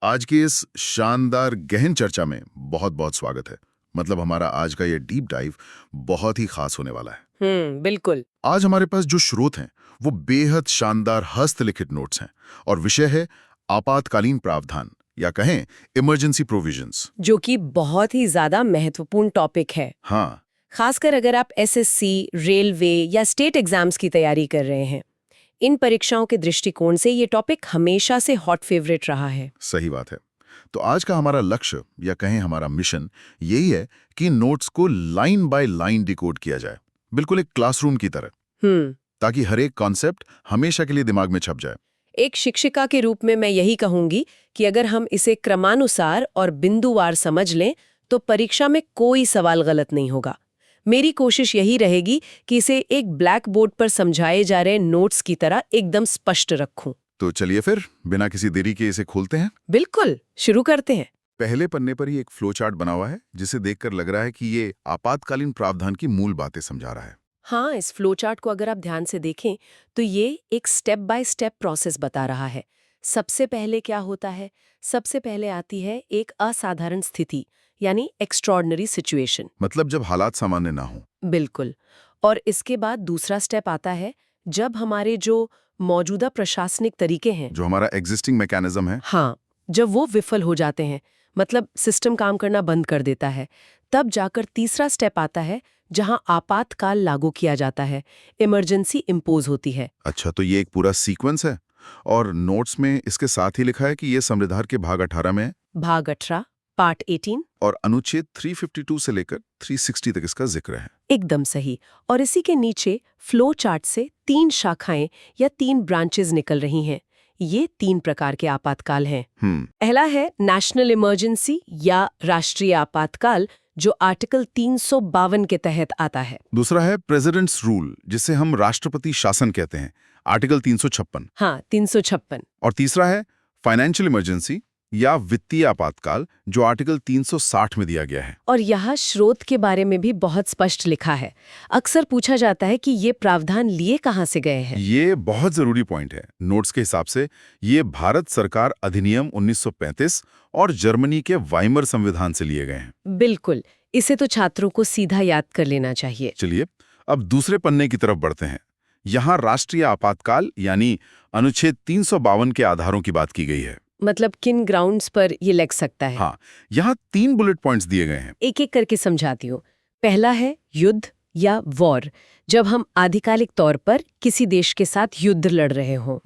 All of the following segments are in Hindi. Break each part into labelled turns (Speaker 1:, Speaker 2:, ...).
Speaker 1: आज की इस शानदार गहन चर्चा में बहुत बहुत स्वागत है। मतलब हमारा आज का ये डीप डाइव बहुत ही खास होने वाला है।
Speaker 2: बिल्कुल।
Speaker 1: आज हमारे पास जो स्रोत हैं वो बेहद शानदार हस्तलिखित नोट्स हैं और विषय है आपातकालीन प्रावधान या कहें इमरजेंसी प्रोविजंस।
Speaker 2: जो कि बहुत ही ज्यादा महत्वपूर्ण टॉपिक है,
Speaker 1: हाँ,
Speaker 2: खासकर अगर आप एसएससी, रेलवे या स्टेट एग्जाम्स की तैयारी कर रहे हैं। इन परीक्षाओं के दृष्टिकोण से ये टॉपिक हमेशा से हॉट फेवरेट रहा है।
Speaker 1: सही बात है। तो आज का हमारा लक्ष्य या कहें हमारा मिशन यही है कि नोट्स को लाइन बाय लाइन डिकोड किया जाए, बिल्कुल एक क्लासरूम की तरह, ताकि हर एक कॉन्सेप्ट हमेशा के लिए दिमाग में छप जाए।
Speaker 2: एक शिक्षिका के रूप में मैं यही कहूंगी कि अगर हम इसे क्रमानुसार और बिंदुवार समझ लें तो परीक्षा में कोई सवाल गलत नहीं होगा। मेरी कोशिश यही रहेगी कि इसे एक ब्लैक बोर्ड पर समझाए जा रहे नोट्स की तरह एकदम स्पष्ट रखूं।
Speaker 1: तो चलिए फिर बिना किसी देरी के इसे खोलते हैं।
Speaker 2: बिल्कुल, शुरू करते हैं।
Speaker 1: पहले पन्ने पर ही एक फ्लो चार्ट बना हुआ है जिसे देखकर लग रहा है कि ये आपातकालीन प्रावधान की मूल बातें समझा रहा है।
Speaker 2: हाँ, इस फ्लो चार्ट को अगर आप ध्यान से देखें तो ये एक स्टेप बाय स्टेप प्रोसेस बता रहा है। सबसे पहले क्या होता है? सबसे पहले आती है एक असाधारण स्थिति, यानी एक्स्ट्रॉर्डिनरी सिचुएशन।
Speaker 1: मतलब जब हालात सामान्य ना हो।
Speaker 2: बिल्कुल। और इसके बाद दूसरा स्टेप आता है जब हमारे जो मौजूदा प्रशासनिक तरीके हैं,
Speaker 1: जो हमारा एग्जिस्टिंग मैकेनिज्म है,
Speaker 2: हाँ, जब वो विफल हो जाते हैं, मतलब सिस्टम काम करना बंद कर देता है, तब जाकर तीसरा स्टेप आता है जहां आपातकाल लागू किया जाता है, इमरजेंसी इम्पोज होती है।
Speaker 1: अच्छा, तो ये एक पूरा सीक्वेंस है और नोट्स में इसके साथ ही लिखा है कि ये संविधान के भाग 18 में है
Speaker 2: भाग 18, पार्ट 18।
Speaker 1: और अनुच्छेद 352 से लेकर 360 तक इसका जिक्र है।
Speaker 2: एकदम सही। और इसी के नीचे फ्लो चार्ट से 3 शाखाएं या 3 ब्रांचेस निकल रही हैं। ये 3 प्रकार के आपातकाल हैं। पहला है नेशनल इमरजेंसी या राष्ट्रीय आपातकाल, जो आर्टिकल 352 के तहत आता है।
Speaker 1: दूसरा है प्रेसिडेंट्स रूल, जिसे हम राष्ट्रपति शासन कहते हैं, आर्टिकल 356।
Speaker 2: हाँ, 356।
Speaker 1: और तीसरा है फाइनेंशियल इमरजेंसी या वित्तीय आपातकाल, जो आर्टिकल 360 में दिया गया है।
Speaker 2: और यहाँ स्रोत के बारे में भी बहुत स्पष्ट लिखा है। अक्सर पूछा जाता है कि ये प्रावधान लिए कहाँ से गए हैं।
Speaker 1: ये बहुत जरूरी पॉइंट है। नोट्स के हिसाब से ये भारत सरकार अधिनियम 1935 और जर्मनी के वाइमर संविधान से लिए गए हैं।
Speaker 2: बिल्कुल, इसे तो छात्रों को सीधा याद कर लेना चाहिए।
Speaker 1: चलिए अब दूसरे पन्ने की तरफ बढ़ते हैं। यहाँ राष्ट्रीय आपातकाल यानी अनुच्छेद 352 के आधारों की बात की गई है।
Speaker 2: मतलब किन ग्राउंड्स पर ये लग सकता है।
Speaker 1: हाँ, यहाँ 3 बुलेट पॉइंट्स दिए गए हैं।
Speaker 2: एक एक करके समझाती हूँ। पहला है युद्ध या वॉर, जब हम आधिकारिक तौर पर किसी देश के साथ युद्ध लड़ रहे हों।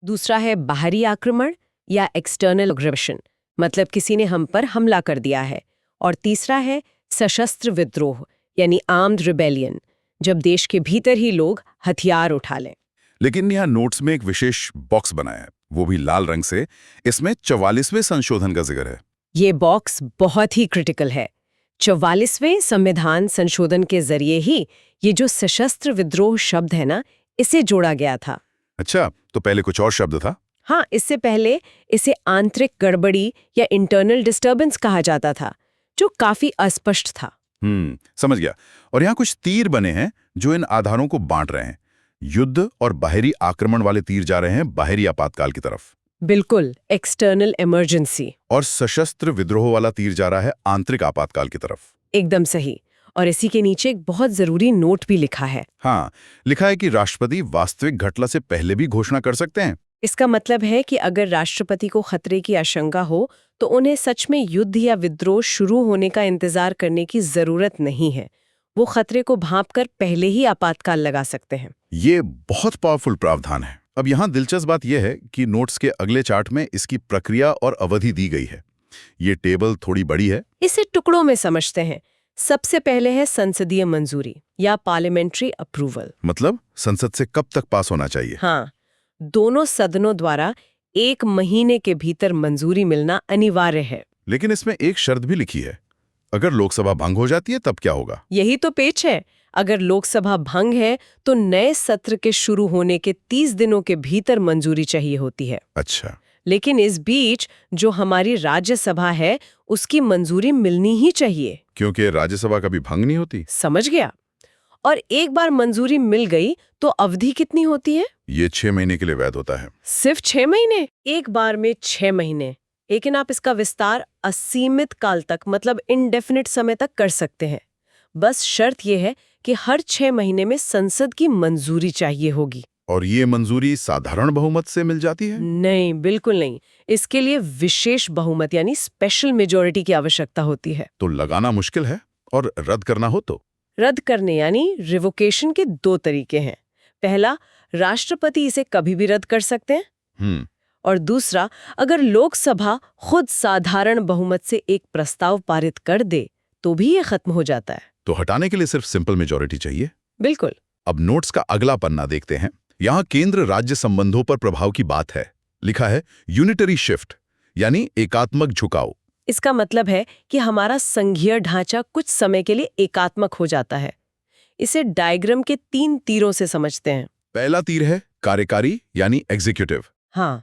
Speaker 2: दूसरा है बाहरी आक्रमण या एक्सटर्नल अग्रेशन, मतलब किसी ने हम पर हमला कर दिया है। और तीसरा है सशस्त्र विद्रोह यानी आर्म्ड रिबेलियन, जब देश के भीतर ही लोग हथियार उठा लें।
Speaker 1: लेकिन यहाँ नोट्स में एक विशेष बॉक्स बनाया है, वो भी लाल रंग से। इसमें 44वें संशोधन का जिक्र है।
Speaker 2: ये बॉक्स बहुत ही क्रिटिकल है। 44वें संविधान संशोधन के जरिए ही ये जो सशस्त्र विद्रोह शब्द है ना, इसे जोड़ा गया था।
Speaker 1: अच्छा, तो पहले कुछ और शब्द था?
Speaker 2: हाँ, इससे पहले इसे आंतरिक गड़बड़ी या इंटरनल डिस्टर्बेंस कहा जाता था, जो काफी अस्पष्ट था।
Speaker 1: समझ गया। और यहाँ कुछ तीर बने हैं जो इन आधारों को बांट रहे हैं। युद्ध और बाहरी आक्रमण वाले तीर जा रहे हैं बाहरी आपातकाल की तरफ।
Speaker 2: बिल्कुल, एक्सटर्नल इमरजेंसी।
Speaker 1: और सशस्त्र विद्रोह वाला तीर जा रहा है आंतरिक आपातकाल की तरफ।
Speaker 2: एकदम सही। और इसी के नीचे एक बहुत जरूरी नोट भी लिखा है।
Speaker 1: हाँ, लिखा है कि राष्ट्रपति वास्तविक घटना से पहले भी घोषणा कर सकते हैं।
Speaker 2: इसका मतलब है कि अगर राष्ट्रपति को खतरे की आशंका हो तो उन्हें सच में युद्ध या विद्रोह शुरू होने का इंतजार करने की जरूरत नहीं है। वो खतरे को भांपकर पहले ही आपातकाल लगा सकते हैं।
Speaker 1: ये बहुत पावरफुल प्रावधान है। अब यहाँ दिलचस्प बात यह है कि नोट्स के अगले चार्ट में इसकी प्रक्रिया और अवधि दी गई है। ये टेबल थोड़ी बड़ी है।
Speaker 2: इसे टुकड़ों में समझते हैं। सबसे पहले है संसदीय मंजूरी या पार्लियामेंट्री अप्रूवल।
Speaker 1: मतलब संसद से कब तक पास होना चाहिए?
Speaker 2: हाँ, दोनों सदनों द्वारा 1 महीने के भीतर मंजूरी मिलना अनिवार्य है।
Speaker 1: लेकिन इसमें एक शर्त भी लिखी है, अगर लोकसभा भंग हो जाती है तब क्या होगा?
Speaker 2: यही तो पेच है। अगर लोकसभा भंग है तो नए सत्र के शुरू होने के 30 दिनों के भीतर मंजूरी चाहिए होती है।
Speaker 1: अच्छा।
Speaker 2: लेकिन इस बीच जो हमारी राज्यसभा है उसकी मंजूरी मिलनी ही चाहिए,
Speaker 1: क्योंकि राज्यसभा कभी भंग नहीं होती।
Speaker 2: समझ गया। और एक बार मंजूरी मिल गई तो अवधि कितनी होती है?
Speaker 1: ये 6 महीने के लिए वैध होता है।
Speaker 2: सिर्फ 6 महीने? एक बार में 6 महीने, लेकिन आप इसका विस्तार असीमित काल तक मतलब इनडेफिनिट समय तक कर सकते हैं। बस शर्त यह है कि हर 6 महीने में संसद की मंजूरी चाहिए होगी।
Speaker 1: और ये मंजूरी साधारण बहुमत से मिल जाती है?
Speaker 2: नहीं, बिल्कुल नहीं। इसके लिए विशेष बहुमत यानी स्पेशल मेजॉरिटी की आवश्यकता होती है।
Speaker 1: तो लगाना मुश्किल है, और रद्द करना हो तो?
Speaker 2: रद्द करने यानी रिवोकेशन के 2 तरीके हैं। पहला, राष्ट्रपति इसे कभी भी रद्द कर सकते हैं। और दूसरा, अगर लोकसभा खुद साधारण बहुमत से एक प्रस्ताव पारित कर दे तो भी ये खत्म हो जाता है।
Speaker 1: तो हटाने के लिए सिर्फ सिंपल मेजॉरिटी चाहिए?
Speaker 2: बिल्कुल।
Speaker 1: अब नोट्स का अगला पन्ना देखते हैं। यहाँ केंद्र राज्य संबंधों पर प्रभाव की बात है। लिखा है यूनिटरी शिफ्ट, यानी एकात्मक झुकाव।
Speaker 2: इसका मतलब है कि हमारा संघीय ढांचा कुछ समय के लिए एकात्मक हो जाता है। इसे डायग्राम के 3 तीरों से समझते हैं।
Speaker 1: पहला तीर है कार्यकारी यानी एग्जीक्यूटिव।
Speaker 2: हाँ,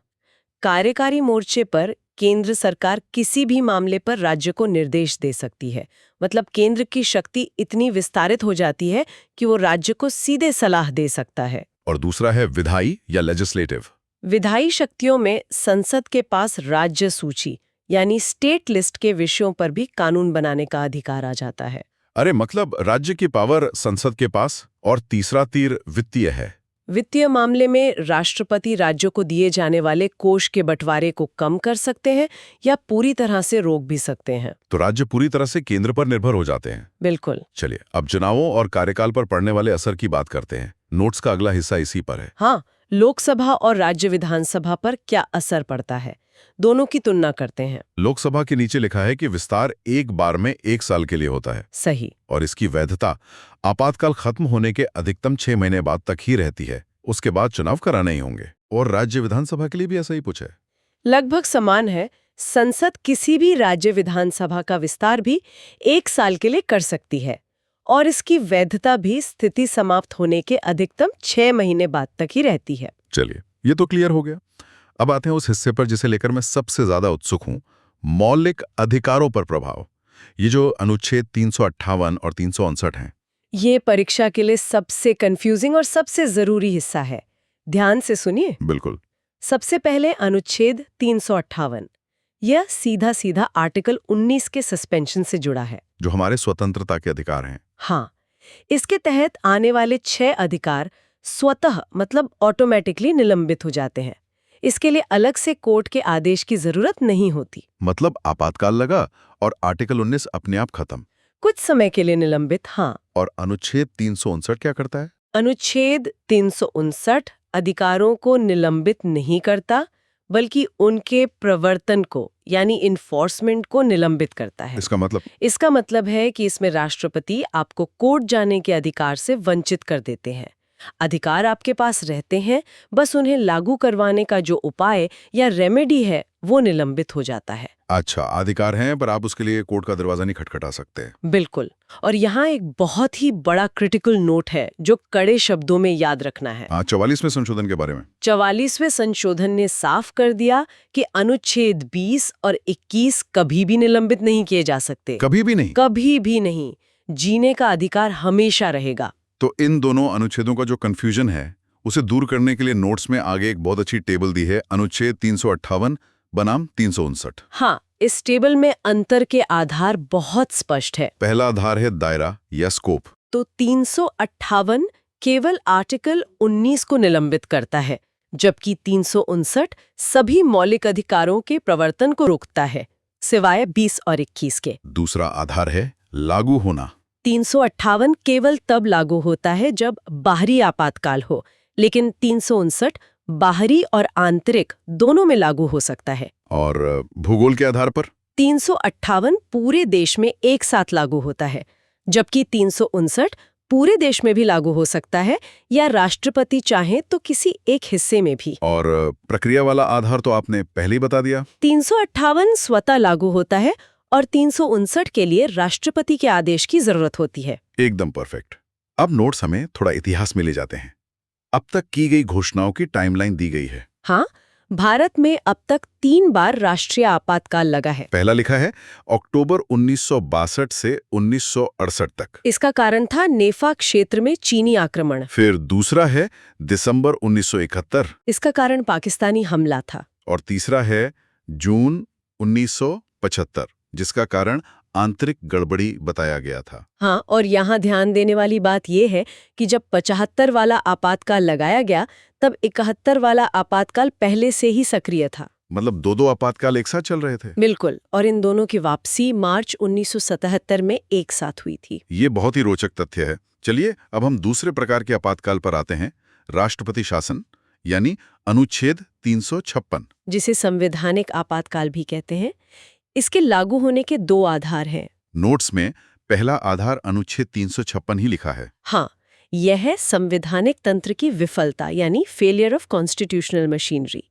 Speaker 2: कार्यकारी मोर्चे पर केंद्र सरकार किसी भी मामले पर राज्य को निर्देश दे सकती है। मतलब केंद्र की शक्ति इतनी विस्तारित हो जाती है कि वो राज्य को सीधे सलाह दे सकता है।
Speaker 1: और दूसरा है विधायी या लेजिस्लेटिव।
Speaker 2: विधायी शक्तियों में संसद के पास राज्य सूची यानी स्टेट लिस्ट के विषयों पर भी कानून बनाने का अधिकार आ जाता है।
Speaker 1: अरे मतलब राज्य की पावर संसद के पास। और तीसरा तीर वित्तीय है।
Speaker 2: वित्तीय मामले में राष्ट्रपति राज्यों को दिए जाने वाले कोष के बंटवारे को कम कर सकते हैं या पूरी तरह से रोक भी सकते हैं।
Speaker 1: तो राज्य पूरी तरह से केंद्र पर निर्भर हो जाते हैं।
Speaker 2: बिल्कुल।
Speaker 1: चलिए अब चुनावों और कार्यकाल पर पड़ने वाले असर की बात करते हैं। नोट्स का अगला हिस्सा इसी पर है।
Speaker 2: हाँ, लोकसभा और राज्य विधानसभा पर क्या असर पड़ता है, दोनों की तुलना करते हैं।
Speaker 1: लोकसभा के नीचे लिखा है कि विस्तार एक बार में 1 साल के लिए होता है।
Speaker 2: सही।
Speaker 1: और इसकी वैधता आपातकाल खत्म होने के अधिकतम 6 महीने बाद तक ही रहती है। उसके बाद चुनाव कराने ही होंगे। और राज्य विधानसभा के लिए भी ऐसा ही कुछ है।
Speaker 2: लगभग समान है। संसद किसी भी राज्य विधानसभा का विस्तार भी 1 साल के लिए कर सकती है और इसकी वैधता भी स्थिति समाप्त होने के अधिकतम 6 महीने बाद तक ही रहती है।
Speaker 1: चलिए, ये तो क्लियर हो गया। अब आते हैं उस हिस्से पर जिसे लेकर मैं सबसे ज्यादा उत्सुक हूं, मौलिक अधिकारों पर प्रभाव। ये जो अनुच्छेद 358 और 359 हैं।
Speaker 2: ये परीक्षा के लिए सबसे कंफ्यूजिंग और सबसे जरूरी हिस्सा है। ध्यान से सुनिए।
Speaker 1: बिल्कुल।
Speaker 2: सबसे पहले अनुच्छेद 358। यह सीधा सीधा आर्टिकल 19 के सस्पेंशन से जुड़ा है,
Speaker 1: जो हमारे स्वतंत्रता के अधिकार हैं।
Speaker 2: हाँ, इसके तहत आने वाले 6 अधिकार स्वतः मतलब ऑटोमेटिकली निलंबित हो जाते हैं। इसके लिए अलग से कोर्ट के आदेश की जरूरत नहीं होती।
Speaker 1: मतलब आपातकाल लगा और आर्टिकल 19 अपने आप खत्म।
Speaker 2: कुछ समय के लिए निलंबित। हाँ।
Speaker 1: और अनुच्छेद 359 क्या करता है?
Speaker 2: अनुच्छेद 359 अधिकारों को निलंबित नहीं करता, बल्कि उनके प्रवर्तन को यानी इन्फोर्समेंट को निलंबित करता है। इसका मतलब है कि इसमें राष्ट्रपति आपको कोर्ट जाने के अधिकार से वंचित कर देते हैं। अधिकार आपके पास रहते हैं, बस उन्हें लागू करवाने का जो उपाय या रेमेडी है वो निलंबित हो जाता है।
Speaker 1: अच्छा, अधिकार हैं पर आप उसके लिए कोर्ट का दरवाजा नहीं खटखटा सकते।
Speaker 2: बिल्कुल। और यहाँ एक बहुत ही बड़ा क्रिटिकल नोट है जो कड़े शब्दों में याद रखना है।
Speaker 1: 44वें संशोधन के बारे में।
Speaker 2: 44वें संशोधन ने साफ कर दिया कि अनुच्छेद 20 और 21 कभी भी निलंबित नहीं किए जा सकते।
Speaker 1: कभी भी नहीं?
Speaker 2: कभी भी नहीं। जीने का अधिकार हमेशा रहेगा।
Speaker 1: तो इन दोनों अनुच्छेदों का जो कंफ्यूजन है उसे दूर करने के लिए नोट्स में आगे एक बहुत अच्छी टेबल दी है, अनुच्छेद 358 बनाम 359।
Speaker 2: हाँ, इस टेबल में अंतर के आधार बहुत स्पष्ट है।
Speaker 1: पहला आधार है दायरा या स्कोप।
Speaker 2: तो 358 केवल आर्टिकल 19 को निलंबित करता है, जबकि 359 सभी मौलिक अधिकारों के प्रवर्तन को रोकता है, सिवाय 20 और 21 के।
Speaker 1: दूसरा आधार है लागू होना।
Speaker 2: 358 केवल तब लागू होता है जब बाहरी आपातकाल हो, लेकिन 359 बाहरी और आंतरिक दोनों में लागू हो सकता है।
Speaker 1: और भूगोल के आधार पर
Speaker 2: 358 पूरे देश में एक साथ लागू होता है, जबकि 359 पूरे देश में भी लागू हो सकता है या राष्ट्रपति चाहे तो किसी एक हिस्से में भी।
Speaker 1: और प्रक्रिया वाला आधार तो आपने पहले ही बता दिया।
Speaker 2: 358 स्वतः लागू होता है और 359 के लिए राष्ट्रपति के आदेश की जरूरत होती है।
Speaker 1: एकदम परफेक्ट। अब नोट्स हमें थोड़ा इतिहास में ले जाते हैं। अब तक की गई घोषणाओं की टाइमलाइन दी गई है।
Speaker 2: हाँ, भारत में अब तक 3 बार राष्ट्रीय आपातकाल लगा है।
Speaker 1: पहला लिखा है अक्टूबर 1962 से 1968 तक।
Speaker 2: इसका कारण था नेफा क्षेत्र में चीनी आक्रमण।
Speaker 1: फिर दूसरा है दिसंबर 1971।
Speaker 2: इसका कारण पाकिस्तानी हमला था।
Speaker 1: और तीसरा है जून 1975, जिसका कारण आंतरिक गड़बड़ी बताया गया था।
Speaker 2: हाँ, और यहाँ ध्यान देने वाली बात यह है कि जब 75 वाला आपातकाल लगाया गया तब 71 वाला आपातकाल पहले से ही सक्रिय था।
Speaker 1: मतलब दो आपातकाल एक साथ चल रहे थे।
Speaker 2: बिल्कुल, और इन दोनों की वापसी मार्च 1977 में एक साथ हुई थी।
Speaker 1: ये बहुत ही रोचक तथ्य है। चलिए अब हम दूसरे प्रकार के आपातकाल पर आते हैं, राष्ट्रपति शासन यानी अनुच्छेद 356,
Speaker 2: जिसे संवैधानिक आपातकाल भी कहते हैं। इसके लागू होने के 2 आधार हैं।
Speaker 1: नोट्स में पहला आधार अनुच्छेद 356 ही लिखा है।
Speaker 2: हाँ, यह है संवैधानिक तंत्र की विफलता यानी फेलियर ऑफ कॉन्स्टिट्यूशनल मशीनरी,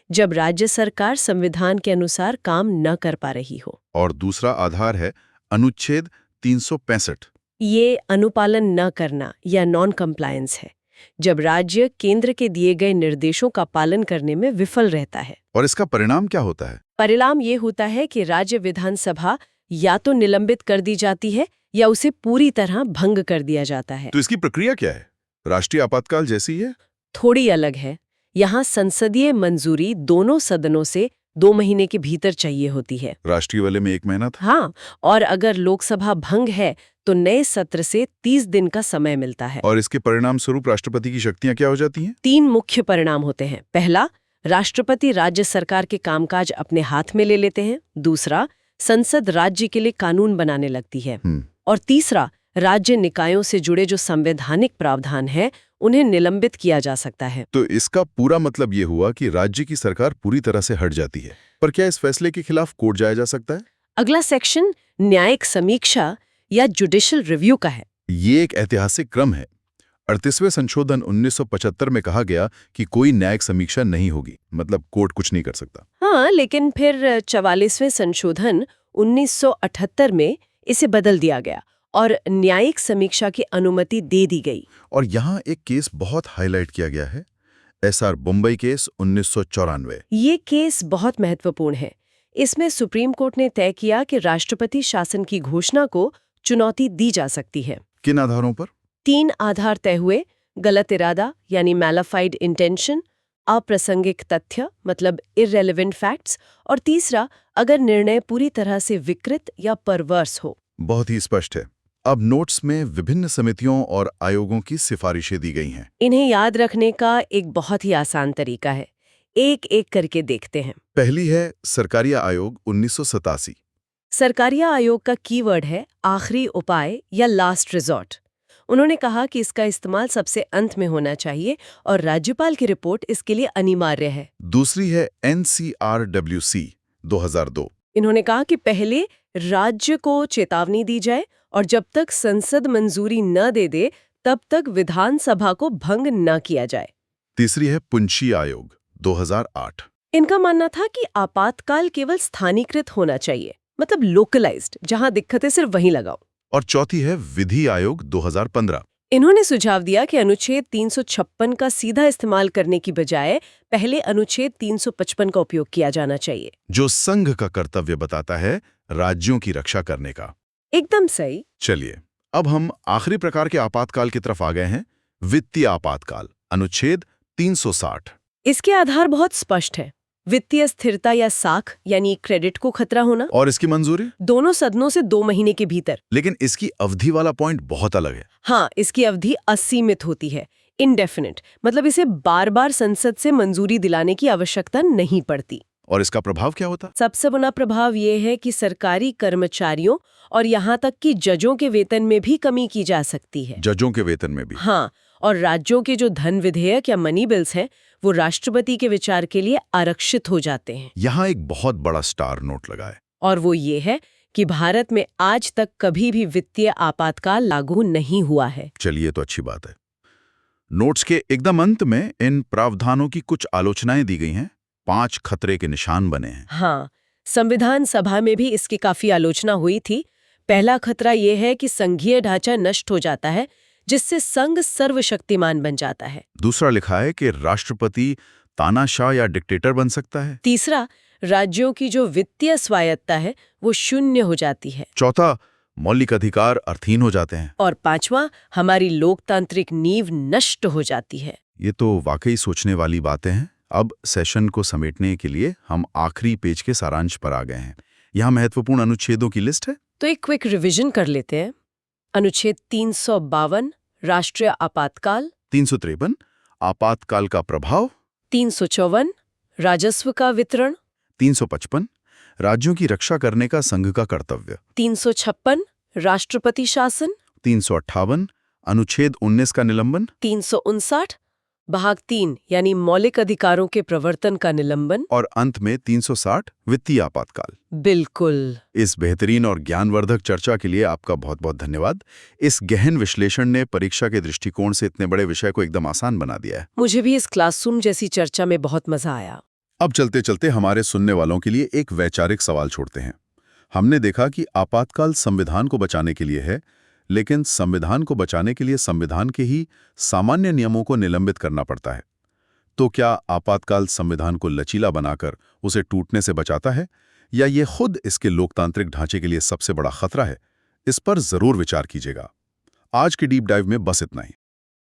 Speaker 2: जब राज्य सरकार संविधान के अनुसार काम न कर पा रही हो।
Speaker 1: और दूसरा आधार है अनुच्छेद 365।
Speaker 2: ये अनुपालन न करना या नॉन कंप्लायंस है, जब राज्य केंद्र के दिए गए निर्देशों का पालन करने में विफल रहता है।
Speaker 1: और इसका परिणाम क्या होता है?
Speaker 2: परिणाम ये होता है कि राज्य विधानसभा या तो निलंबित कर दी जाती है या उसे पूरी तरह भंग कर दिया जाता है।
Speaker 1: तो इसकी प्रक्रिया क्या है? राष्ट्रीय आपातकाल जैसी है?
Speaker 2: थोड़ी अलग है। यहाँ संसदीय मंजूरी दोनों सदनों से 2 महीने के भीतर चाहिए होती है।
Speaker 1: राष्ट्रीय वाले में 1 महीना था।
Speaker 2: हाँ, और अगर लोकसभा भंग है तो नए सत्र से 30 दिन का समय मिलता है।
Speaker 1: और इसके परिणाम स्वरूप राष्ट्रपति की शक्तियां क्या हो जाती हैं?
Speaker 2: 3 मुख्य परिणाम होते हैं। पहला, राष्ट्रपति राज्य सरकार के कामकाज अपने हाथ में ले लेते हैं। दूसरा, संसद राज्य के लिए कानून बनाने लगती है। और तीसरा, राज्य निकायों से जुड़े जो संवैधानिक प्रावधान हैं उन्हें निलंबित किया जा सकता है।
Speaker 1: तो इसका पूरा मतलब ये हुआ कि राज्य की सरकार पूरी तरह से हट जाती है। पर क्या इस फैसले के खिलाफ कोर्ट जाया जा सकता है?
Speaker 2: अगला सेक्शन न्यायिक समीक्षा या जुडिशियल रिव्यू का है।
Speaker 1: ये एक ऐतिहासिक क्रम है। 38वें संशोधन 1975 में कहा गया कि कोई न्यायिक समीक्षा नहीं होगी, मतलब कोर्ट कुछ नहीं कर सकता।
Speaker 2: हाँ, लेकिन फिर 44वें संशोधन 1978 में इसे बदल दिया गया और न्यायिक समीक्षा की अनुमति दे दी गई।
Speaker 1: और यहाँ एक केस बहुत हाईलाइट किया गया है, एसआर बम्बई केस 1994।
Speaker 2: ये केस बहुत महत्वपूर्ण है। इसमें सुप्रीम कोर्ट ने तय किया कि राष्ट्रपति शासन की घोषणा को चुनौती दी जा सकती है।
Speaker 1: किन आधारों पर?
Speaker 2: 3 आधार तय हुए: गलत इरादा यानी मैलिफाइड इंटेंशन, अप्रासंगिक तथ्य मतलब इररेलेवेंट फैक्ट्स, और तीसरा, अगर निर्णय पूरी तरह से विकृत या परवर्स हो।
Speaker 1: बहुत ही स्पष्ट है। अब नोट्स में विभिन्न समितियों और आयोगों की सिफारिशें दी गई हैं।
Speaker 2: इन्हें याद रखने का एक बहुत ही आसान तरीका है, एक एक करके देखते हैं।
Speaker 1: पहली है सरकारिया आयोग 1987।
Speaker 2: सरकारिया आयोग का कीवर्ड है आखिरी उपाय या लास्ट रिजॉर्ट। उन्होंने कहा कि इसका इस्तेमाल सबसे अंत में होना चाहिए और राज्यपाल की रिपोर्ट इसके लिए अनिवार्य है।
Speaker 1: दूसरी है NCRWC 2002।
Speaker 2: इन्होंने कहा कि पहले राज्य को चेतावनी दी जाए और जब तक संसद मंजूरी न दे दे तब तक विधानसभा को भंग न किया जाए।
Speaker 1: तीसरी है पुंछी आयोग 2008।
Speaker 2: इनका मानना था कि आपातकाल केवल स्थानीकृत होना चाहिए, मतलब लोकलाइज्ड, जहां दिक्कत है सिर्फ वहीं लगाओ।
Speaker 1: और चौथी है विधि आयोग 2015।
Speaker 2: इन्होंने सुझाव दिया कि अनुच्छेद 356 का सीधा इस्तेमाल करने की बजाय पहले अनुच्छेद 355 का उपयोग किया जाना चाहिए,
Speaker 1: जो संघ का कर्तव्य बताता है राज्यों की रक्षा करने का।
Speaker 2: एकदम सही।
Speaker 1: चलिए अब हम आखिरी प्रकार के आपातकाल की तरफ आ गए हैं, वित्तीय आपातकाल, अनुच्छेद 360।
Speaker 2: इसके आधार बहुत स्पष्ट है। वित्तीय स्थिरता या साख यानी क्रेडिट को खतरा होना,
Speaker 1: और इसकी मंजूरी
Speaker 2: दोनों सदनों से 2 महीने के भीतर।
Speaker 1: लेकिन इसकी अवधि वाला पॉइंट बहुत अलग है।
Speaker 2: हाँ, इसकी अवधि असीमित होती है, इनडेफिनिट, मतलब इसे बार बार संसद से मंजूरी दिलाने की आवश्यकता नहीं पड़ती।
Speaker 1: और इसका प्रभाव क्या होता?
Speaker 2: सबसे बड़ा प्रभाव ये है कि सरकारी कर्मचारियों और यहाँ तक कि जजों के वेतन में भी कमी की जा सकती है।
Speaker 1: जजों के वेतन में भी?
Speaker 2: हाँ, और राज्यों के जो धन विधेयक या मनी बिल्स हैं वो राष्ट्रपति के विचार के लिए आरक्षित हो जाते हैं।
Speaker 1: यहाँ एक बहुत बड़ा स्टार नोट लगा है,
Speaker 2: और वो ये है कि भारत में आज तक कभी भी वित्तीय आपातकाल लागू नहीं हुआ है।
Speaker 1: चलिए तो अच्छी बात है। नोट्स के एकदम अंत में इन प्रावधानों की कुछ आलोचनाएं दी गई हैं। 5 खतरे के निशान बने हैं।
Speaker 2: हाँ, संविधान सभा में भी इसकी काफी आलोचना हुई थी। पहला खतरा ये है कि संघीय ढांचा नष्ट हो जाता है, जिससे संघ सर्वशक्तिमान बन जाता है।
Speaker 1: दूसरा लिखा है कि राष्ट्रपति तानाशाह या डिक्टेटर बन सकता है।
Speaker 2: तीसरा, राज्यों की जो वित्तीय स्वायत्ता है वो शून्य हो जाती है।
Speaker 1: चौथा, मौलिक अधिकार अर्थहीन हो जाते हैं।
Speaker 2: और पांचवा, हमारी लोकतांत्रिक नींव नष्ट हो जाती है।
Speaker 1: ये तो वाकई सोचने वाली बातें हैं। अब सेशन को समेटने के लिए हम आखिरी पेज के सारांश पर आ गए हैं। यहाँ महत्वपूर्ण अनुच्छेदों की लिस्ट है।
Speaker 2: तो एक क्विक रिवीजन कर लेते हैं। अनुच्छेद 352 राष्ट्रीय आपातकाल,
Speaker 1: 353 आपातकाल का प्रभाव,
Speaker 2: 354 राजस्व का वितरण,
Speaker 1: 355 राज्यों की रक्षा करने का संघ का कर्तव्य,
Speaker 2: 356 राष्ट्रपति शासन,
Speaker 1: 358 अनुच्छेद 19 का निलंबन,
Speaker 2: 359 भाग 3 यानी मौलिक अधिकारों के प्रवर्तन का निलंबन,
Speaker 1: और अंत में 360 वित्तीय आपातकाल।
Speaker 2: बिल्कुल।
Speaker 1: इस बेहतरीन और ज्ञानवर्धक चर्चा के लिए आपका बहुत बहुत धन्यवाद। इस गहन विश्लेषण ने परीक्षा के दृष्टिकोण से इतने बड़े विषय को एकदम आसान बना दिया है।
Speaker 2: मुझे भी इस क्लासरूम जैसी चर्चा में बहुत मजा आया।
Speaker 1: अब चलते चलते हमारे सुनने वालों के लिए एक वैचारिक सवाल छोड़ते हैं। हमने देखा कि आपातकाल संविधान को बचाने के लिए है, लेकिन संविधान को बचाने के लिए संविधान के ही सामान्य नियमों को निलंबित करना पड़ता है। तो क्या आपातकाल संविधान को लचीला बनाकर उसे टूटने से बचाता है, या ये खुद इसके लोकतांत्रिक ढांचे के लिए सबसे बड़ा खतरा है? इस पर जरूर विचार कीजिएगा। आज के डीप डाइव में बस इतना ही।